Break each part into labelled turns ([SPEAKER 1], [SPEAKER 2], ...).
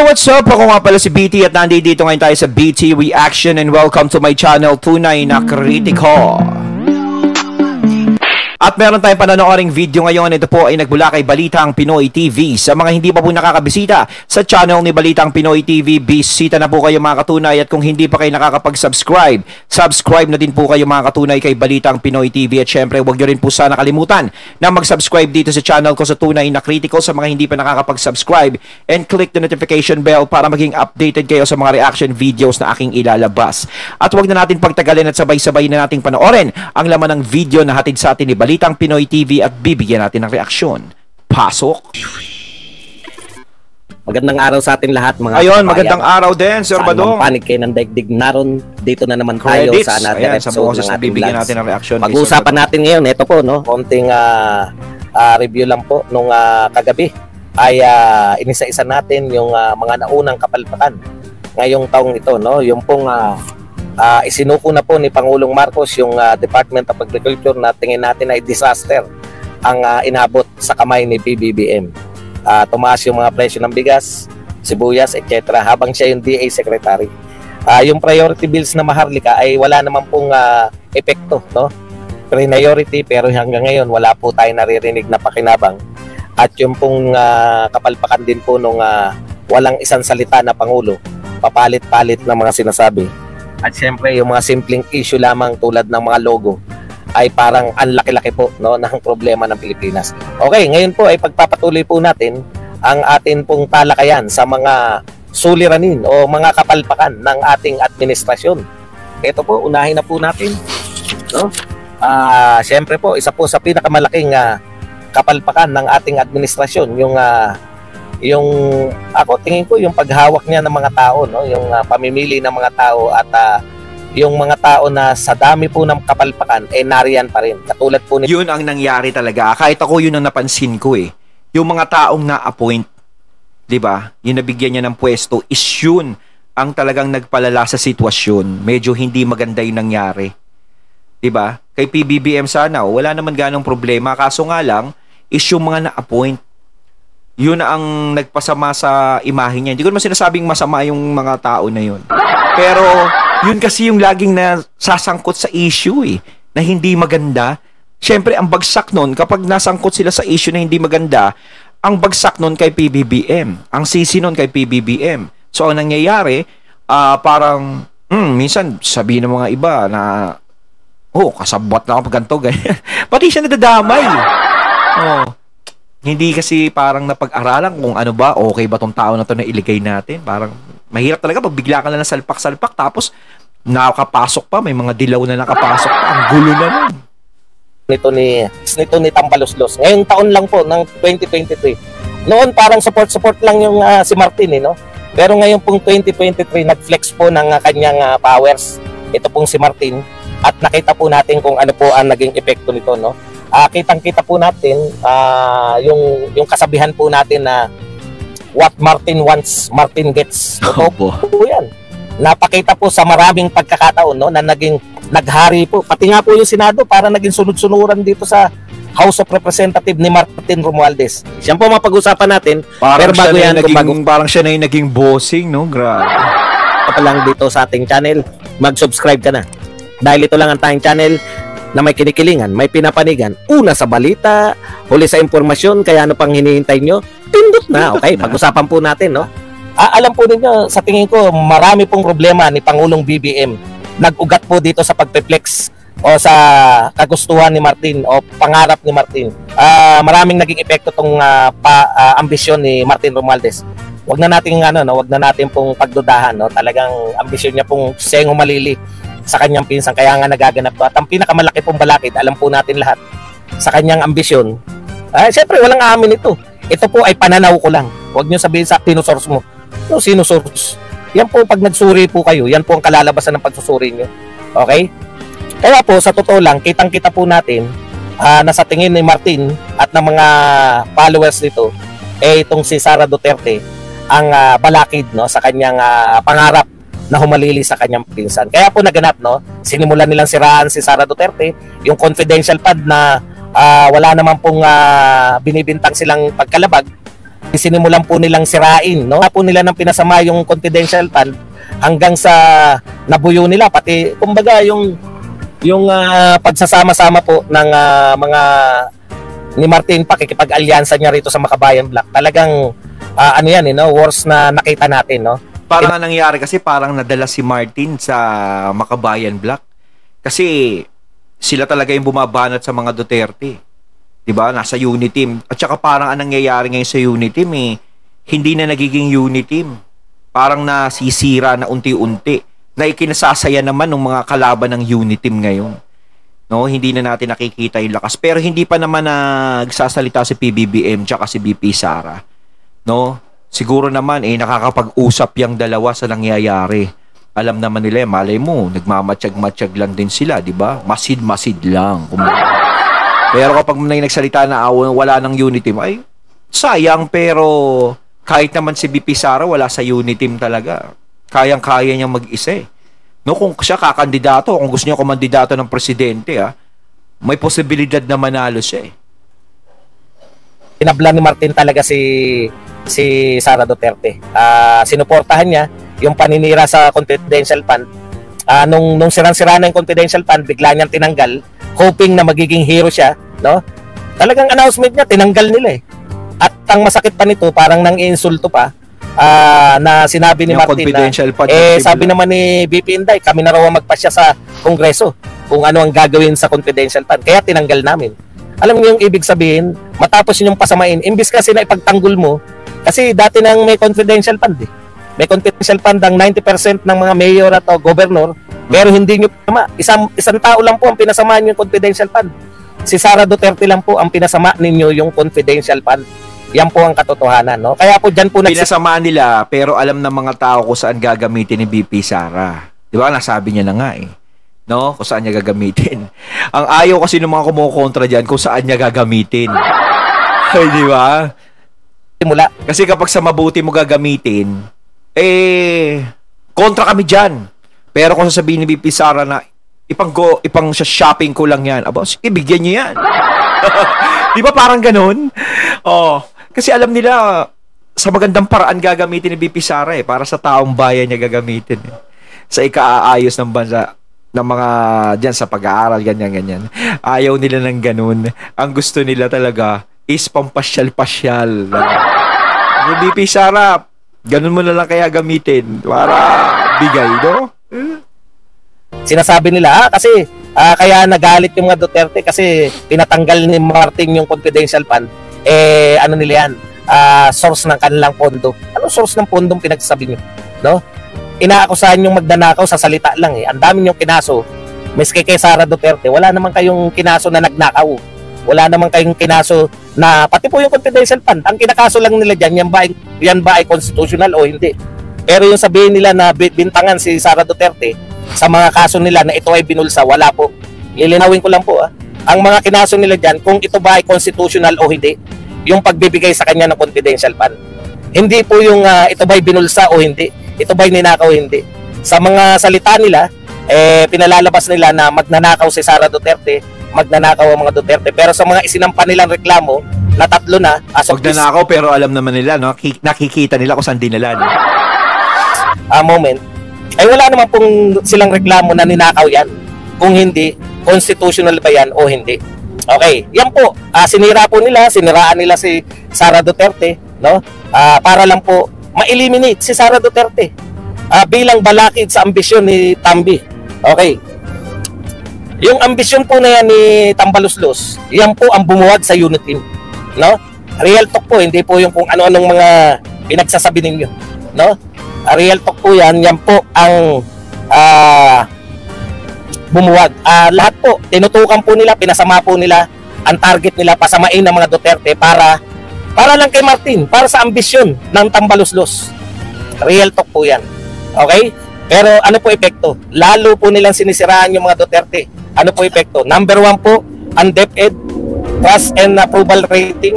[SPEAKER 1] what's up? Ako nga pala si BT at nandito ngayon tayo sa BT Reaction and welcome to my channel, Tunay na Kritiko. At meron tayong panonooring video ngayon. Ito po ay nagmula kay Balitang Pinoy TV. Sa mga hindi pa po nakakabisita sa channel ni Balitang Pinoy TV, bisita na po kayo mga katunay. At kung hindi pa kayo nakakapag-subscribe, subscribe na din po kayo mga katunay kay Balitang Pinoy TV. At syempre, huwag nyo rin po sana kalimutan na mag-subscribe dito sa channel ko sa Tunay na Kritiko sa mga hindi pa nakakapag-subscribe. And click the notification bell para maging updated kayo sa mga reaction videos na aking ilalabas. At huwag na natin pagtagalin at sabay-sabay na nating panoorin ang laman ng video na hatid sa atin ni Balitang Pinoy TV at bibigyan natin ng reaksyon. Pasok!
[SPEAKER 2] Magandang araw sa atin lahat mga
[SPEAKER 1] Ayun, magandang araw din, Sir Badong.
[SPEAKER 2] Panig kayo ng daigdig naroon. Dito na naman tayo
[SPEAKER 1] Credits.
[SPEAKER 2] sa another
[SPEAKER 1] Ayan,
[SPEAKER 2] episode ng ating
[SPEAKER 1] bibigyan
[SPEAKER 2] vlogs.
[SPEAKER 1] natin ng reaksyon.
[SPEAKER 2] Pag-uusapan natin ngayon, ito po, no? Konting review lang po nung kagabi ay inisa-isa natin yung mga naunang kapalpakan ngayong taong ito, no? Yung pong isinuko na po ni Pangulong Marcos yung Department of Agriculture na tingin natin ay disaster ang inabot sa kamay ni PBBM. Tumaas yung mga presyo ng bigas, sibuyas, etc. habang siya yung DA Secretary. Yung priority bills na maharlika ay wala naman pong epekto, no? Priority, pero hanggang ngayon wala po tayo naririnig na pakinabang. At yung pong kapalpakan din po nung walang isang salita na Pangulo, papalit-palit na mga sinasabi. At syempre yung mga simpleng issue lamang tulad ng mga logo ay parang ang laki-laki po, no, ng problema ng Pilipinas. Okay, ngayon po ay pagpapatuloy po natin ang atin pong talakayan sa mga suliranin o mga kapalpakan ng ating administrasyon. Ito po, unahin na po natin, no? Syempre po, isa po sa pinakamalaking kapalpakan ng ating administrasyon yung ako tingin ko yung paghawak niya ng mga tao, no, yung pamimili ng mga tao at yung mga tao na sa dami po ng kapalpakan nariyan pa rin. Katulad po
[SPEAKER 1] yun ang nangyari talaga. Kahit ako yun ang napansin ko eh. Yung mga taong na-appoint, 'di ba? Yung nabigyan niya ng pwesto is yun ang talagang nagpalala sa sitwasyon. Medyo hindi maganda yung nangyari. 'Di ba? Kay PBBM sana wala naman ganong problema, kaso nga lang is yung mga na-appoint. Yun ang nagpasama sa imahe niya. Hindi ko naman sinasabing masama yung mga tao na yun. Pero yun kasi yung laging nasasangkot sa issue eh, na hindi maganda. Siyempre, ang bagsak nun, kapag nasangkot sila sa issue na hindi maganda, ang bagsak nun kay PBBM. Ang sisi nun kay PBBM. So, ang nangyayari, parang, minsan, sabihin ng mga iba na, kasabwat na ako pag ganito, ganyan. Pati siya nadadamay. Hindi kasi parang napag-aralan kung ano ba, okay ba tong tao na to na iligay natin. Parang mahirap talaga pag bigla ka lang na salpak-salpak tapos nakapasok pa, may mga dilaw na nakapasok pa. Ang gulo na nun.
[SPEAKER 2] Nito ni Tambaluslos. Ngayong taon lang po ng 2023. Noon parang support lang yung si Martin, no? Pero ngayon pong 2023 nag-flex po ng kanyang powers. Ito pong si Martin at nakita po natin kung ano po ang naging epekto nito, no? Kitang-kita po natin yung kasabihan po natin na what Martin wants, Martin gets. Totoo po yan. Napakita po sa maraming pagkakataon, no, na naghari po. Pati nga po yung Senado para naging sunod-sunuran dito sa House of Representatives ni Martin Romualdez. Siya po mapag-usapan natin.
[SPEAKER 1] Parang pero bago yan, parang siya na yung naging bossing, no? Grabe.
[SPEAKER 2] Pa lang dito sa ating channel, mag-subscribe ka na. Dahil ito lang ang tayong channel na may kinikilingan, may pinapanigan, una sa balita, huli sa impormasyon, kaya ano pang hinihintay nyo? Pindot na, okay? Pag-usapan po natin, no? Alam po ninyo, sa tingin ko, marami pong problema ni Pangulong BBM. Nag-ugat po dito sa pagpe-flex o sa kagustuhan ni Martin o pangarap ni Martin. Maraming naging epekto tong ambisyon ni Martin Romualdez. Wag na natin pong pagdudahan, no? Talagang ambisyon niya pong siyang humalili sa kanyang pinsan, kaya nga nagaganap to. At ang pinakamalaki pong balakid, alam po natin lahat, sa kanyang ambisyon, siyempre walang amin ito. Ito po ay pananaw ko lang. Huwag nyo sabihin sa sinusource mo. No, sinusource. Yan po, pag nagsuri po kayo, yan po ang kalalabasan ng pagsusuri nyo. Okay? Kaya po, sa totoo lang, kitang-kita po natin na sa tingin ni Martin at ng mga followers nito, itong si Sara Duterte, ang balakid, no, sa kanyang pangarap na humalili sa kanyang pinsan. Kaya po naganap, no? Sinimulan nilang siraan si Sara Duterte, yung confidential fund na wala naman pong binibintang silang pagkalabag, sinimulan po nilang sirain, no? Po nila nang pinasama yung confidential fund hanggang sa nabuyo nila, pati kumbaga yung pagsasama-sama po ng mga ni Martin pakikipag-alyansa niya rito sa Makabayan Black. Talagang ano yan, worst na nakita natin, no?
[SPEAKER 1] Parang nangyari kasi parang nadala si Martin sa Makabayan Black. Kasi sila talaga yung bumabanat sa mga Duterte. 'Di ba? Nasa unit team. At saka parang anong nangyayari ngayon sa unit team hindi na nagiging unit team. Parang nasisira na unti-unti. Na ikinasasaya naman ng mga kalaban ng unit team ngayon. No, hindi na natin nakikita yung lakas. Pero hindi pa naman nagsasalita si PBBM tsaka si BP Sara. No? Siguro naman nakakapag-usap yung dalawa sa nangyayari. Alam naman nila, malay mo, nagmamatsyag-matsyag lang din sila, di ba? Masid-masid lang. Pero kapag may nagsalita na wala ng unit team, ay sayang, pero kahit naman si BP Sara wala sa unit team talaga. Kayang-kaya niyang mag-isa. No, kung siya kakandidato, kung gusto niya kumandidato ng presidente, may posibilidad na manalo siya.
[SPEAKER 2] Pinabla ni Martin talaga si Sara Duterte. Sinuportahan niya yung paninira sa confidential fund. Nung sirang-sira na yung confidential fund, bigla niyang tinanggal, hoping na magiging hero siya, no? Talagang announcement niya, tinanggal nila At ang masakit pa nito, parang nang-iinsulto pa, na sinabi ni
[SPEAKER 1] yung
[SPEAKER 2] Martin na, sabi naman ni BP Inday, kami na raw magpasya sa Kongreso kung ano ang gagawin sa confidential fund. Kaya tinanggal namin. Alam niyo yung ibig sabihin, matapos yung pasamain, imbis kasi na ipagtanggol mo, kasi dati nang may confidential fund May confidential fund ang 90% ng mga mayor at governor, pero hindi nyo pinasama. Isang tao lang po ang pinasama yung confidential fund. Si Sara Duterte lang po ang pinasama ninyo yung confidential fund. Yan po ang katotohanan, no? Kaya po dyan po
[SPEAKER 1] pinasama nila, pero alam ng mga tao kung saan gagamitin ni BP Sara. Di ba? Nasabi niya na nga no? Kung saan niya gagamitin. Ang ayaw kasi ng mga kumukontra dyan kung saan niya gagamitin. Ay, di ba?
[SPEAKER 2] Simula.
[SPEAKER 1] Kasi kapag sa mabuti mo gagamitin, kontra kami dyan. Pero kung sasabihin ni BP Sara na ipang sa shopping ko lang yan, ibigyan niyo yan. Di ba parang ganun? Kasi alam nila sa magandang paraan gagamitin ni BP Sara para sa taong bayan niya gagamitin sa ikaaayos ng bansa ng mga dyan sa pag-aaral, ganyan. Ayaw nila ng ganun. Ang gusto nila talaga is pampasyal-pasyal. Yung BP Sara, ganun mo na lang kaya gamitin para bigay, no?
[SPEAKER 2] Sinasabi nila, kasi kaya nagalit yung mga Duterte kasi pinatanggal ni Martin yung confidential fund. Ano nila yan? Source ng kanilang pondo. Anong source ng pondong pinagsasabi nyo? No? Inaakusahan yung magnanakaw sa salita lang Ang dami yung kinaso. Miski kay Sara Duterte, wala naman kayong kinaso na nagnakaw. Wala naman kayong kinaso na pati po yung confidential fund. Ang kinakaso lang nila dyan, yan ba ay constitutional o hindi? Pero yung sabihin nila na bintangan si Sara Duterte sa mga kaso nila na ito ay binulsa, wala po. Lilinawin ko lang po Ang mga kinaso nila dyan, kung ito ba ay constitutional o hindi, yung pagbibigay sa kanya ng confidential fund. Hindi po yung ito ba ay binulsa o hindi, ito ba ay ninakaw o hindi. Sa mga salita nila, pinalalabas nila na magnanakaw si Sara Duterte, magnanakaw ang mga Duterte. Pero sa mga isinampa nilang reklamo, na tatlo na,
[SPEAKER 1] magnanakaw pero alam naman nila, no? Nakikita nila kung saan dinala, no?
[SPEAKER 2] Moment, ay wala naman pong silang reklamo na ninakaw yan. Kung hindi, constitutional ba yan o hindi. Okay, yan po. Siniraan nila si Sara Duterte, no? Para lang po ma-eliminate si Sara Duterte bilang balakid sa ambisyon ni Tambi. Okay. Yung ambisyon po na yan ni Tambaluslos, yan po ang bumuwag sa unit team, no? Real talk po, hindi po yung kung ano-anong mga pinagsasabi ninyo, no? Real talk po yan po ang bumuwag. Lahat po, tinutukan po nila, pinasama po nila, ang target nila, pasamain ng mga Duterte para lang kay Martin, para sa ambisyon ng Tambaluslos. Real talk po yan. Okay? Pero ano po epekto? Lalo po nilang sinisiraan yung mga Duterte. Ano po epekto? Number 1 po, ang DepEd, trust and approval rating.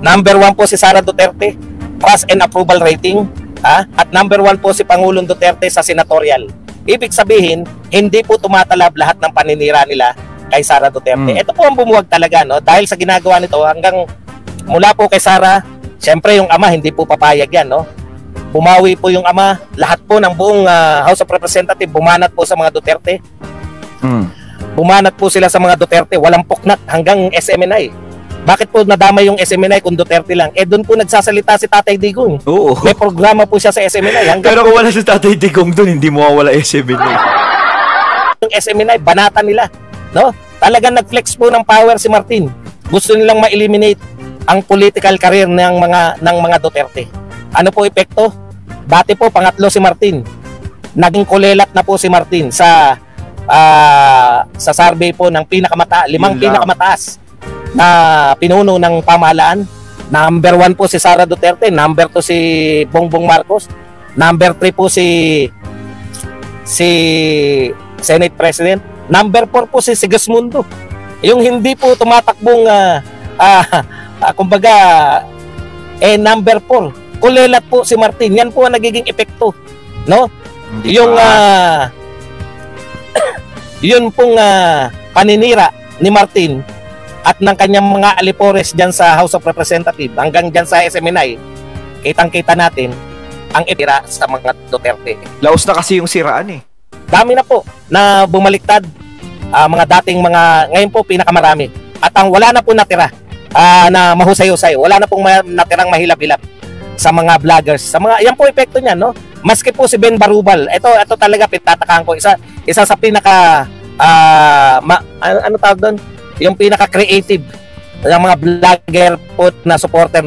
[SPEAKER 2] Number 1 po si Sara Duterte, trust and approval rating. At number 1 po si Pangulong Duterte sa senatorial. Ibig sabihin, hindi po tumatalab lahat ng paninira nila kay Sara Duterte. Ito po ang bumuwag talaga, no? Dahil sa ginagawa nito hanggang mula po kay Sara, Siyempre yung ama hindi po papayag yan, no? Bumawi po yung ama, lahat po ng buong House of Representatives bumanat po sa mga Duterte. Bumanat po sila sa mga Duterte, walang puknat hanggang SMNI. Bakit po nadamay yung SMNI kung Duterte lang? Eh doon po nagsasalita si Tatay Digong.
[SPEAKER 1] Oo.
[SPEAKER 2] May programa po siya sa SMNI.
[SPEAKER 1] Pero kung wala si Tatay Digong doon, hindi mawawala SMNI.
[SPEAKER 2] Yung SMNI, banata nila. No? Talagang nag-flex po ng power si Martin. Gusto nilang ma-eliminate ang political career ng mga Duterte. Ano po epekto? Dati po pangatlo si Martin. Naging kulelat na po si Martin sa survey po ng limang pinakamataas na pinuno ng pamahalaan. Number 1 po si Sara Duterte, number 2 si Bongbong Marcos, number 3 po si Senate President, number 4 po si Sigismundo. Yung hindi po tumatakbong kumbaga number 4. Kulelat po si Martin. Yan po ang nagiging epekto, no? Hindi yung yun pong paninira ni Martin at ng kanyang mga alipores diyan sa House of Representatives hanggang diyan sa SMNI, kitang-kita natin ang itira sa mga Duterte.
[SPEAKER 1] Laos na kasi yung siraan eh.
[SPEAKER 2] Dami na po na bumaliktad, mga dating ngayon po pinakamarami. At ang wala na po natira na mahusay-husay, wala na pong natirang mahilap-hilap sa mga vloggers. Yan po epekto niyan, no? Maski po si Ben Barubal, ito talaga pinatatakaan ko. Isa sa pinaka ano tawag doon? Yung pinaka-creative ng mga vlogger po na supporter.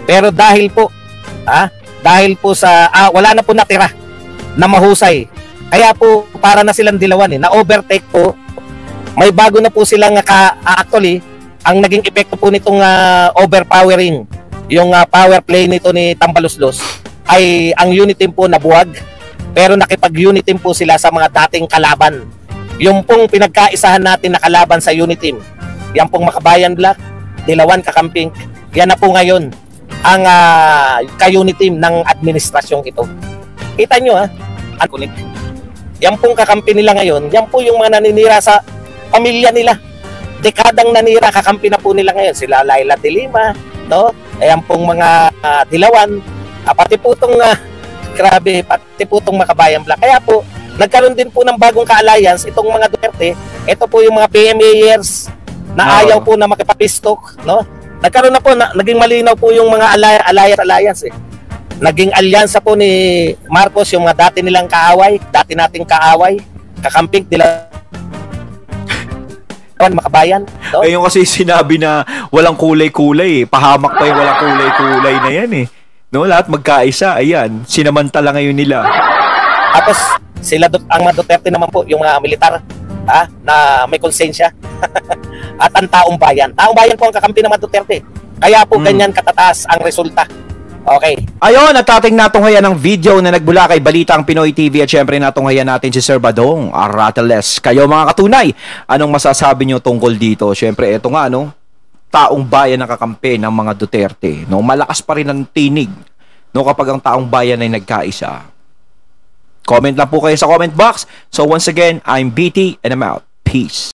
[SPEAKER 2] Pero dahil po sa wala na po natira na mahusay. Kaya po para na silang dilawan na overtake po. May bago na po silang actually ang naging epekto po nitong overpowering, yung power play nito ni Tambaluslos ay ang unit team po nabuwag, pero nakipag-unit team po sila sa mga dating kalaban. Yung pong pinagkaisahan natin na kalaban sa unit team, yan pong Makabayan Black, Dilawan Kakamping, yan na po ngayon ang ka-unit team ng administrasyong ito. Kita nyo ang kunik. Yan pong kakampi nila ngayon, yan po yung mga naninira sa pamilya nila. Dekadang nanira, kakampi na po nila ngayon. Sila Laila de Lima, no? Ayan pong mga Dilawan, pati po itong grabe, pati po itong Makabayan Black. Kaya po, nagkaroon din po ng bagong ka-alliance itong mga Duterte. Ito po yung mga PMAers na ayaw po na makipapistok, no? Nagkaroon na po, naging malinaw po yung mga alliance eh. Naging alyansa po ni Marcos yung mga dati nilang kaaway, dati nating kaaway, kakamping nila Makabayan, no?
[SPEAKER 1] Ayun kasi sinabi na walang kulay-kulay eh. Pahamak pa yung walang kulay-kulay na yan eh. No, lahat magkaisa, ayan, sinamantala ngayon nila.
[SPEAKER 2] Tapos sila ang mga Duterte naman po, yung mga militar, na may konsensya. At ang taong bayan. Taong bayan po ang kakampi ng mga Duterte. Kaya po ganyan katataas ang resulta. Okay.
[SPEAKER 1] Ayun, at ating natunghayan ng video na nagbula kay Balitang Pinoy TV at syempre natunghayan natin si Sir Badong Arateles. Kayo mga katunay, anong masasabi nyo tungkol dito? Syempre, eto nga, no? Taong bayan ang kakampi ng mga Duterte. No? Malakas pa rin ang tinig, no? Kapag ang taong bayan ay nagkaisa. Comment lang po kayo sa comment box. So once again, I'm BT and I'm out. Peace.